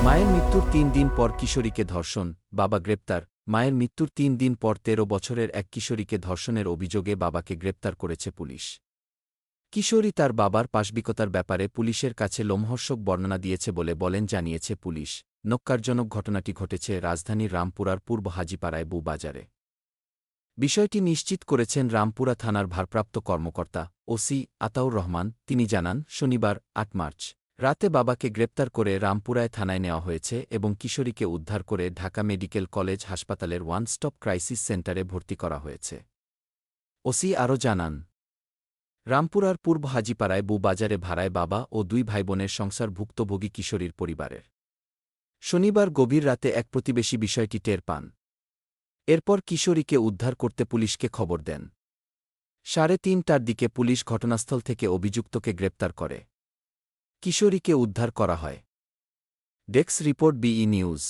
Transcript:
মায়ের মৃত্যুর ৩ দিন পর কিশোরীকে ধর্ষণ, বাবা গ্রেপ্তার। মায়ের মৃত্যুর ৩ দিন পর ১৩ বছরের এক কিশোরীকে ধর্ষণের অভিযোগে বাবাকে গ্রেপ্তার করেছে পুলিশ। কিশোরী তার বাবার পাশবিকতার ব্যাপারে পুলিশের কাছে লোমহর্ষক বর্ণনা দিয়েছে বলে জানিয়েছে পুলিশ। নক্কারজনক ঘটনাটি ঘটেছে রাজধানীর রামপুরার পূর্ব হাজীপাড়ায় বাজারে। বিষয়টি নিশ্চিত করেছেন রামপুরা থানার ভারপ্রাপ্ত কর্মকর্তা ওসি আতাউর রহমান। তিনি জানান, শনিবার ৮ মার্চ রাতে বাবাকে গ্রেপ্তার করে রামপুরায় থানায় নেওয়া হয়েছে এবং কিশোরীকে উদ্ধার করে ঢাকা মেডিকেল কলেজ হাসপাতালের ওয়ান স্টপ ক্রাইসিস সেন্টারে ভর্তি করা হয়েছে। ওসি আরও জানান, রামপুরার পূর্ব হাজীপাড়ায় বাজারে ভাড়ায় বাবা ও ২ ভাইবোনের সংসার ভুক্তভোগী কিশোরীর পরিবারের। শনিবার গভীর রাতে এক প্রতিবেশী বিষয়টি টের পান। এরপর কিশোরীকে উদ্ধার করতে পুলিশকে খবর দেন। ৩:৩০টার দিকে পুলিশ ঘটনাস্থল থেকে অভিযুক্তকে গ্রেপ্তার করে। কিশোরীকে উদ্ধার করা হয়। Desk report, BE news.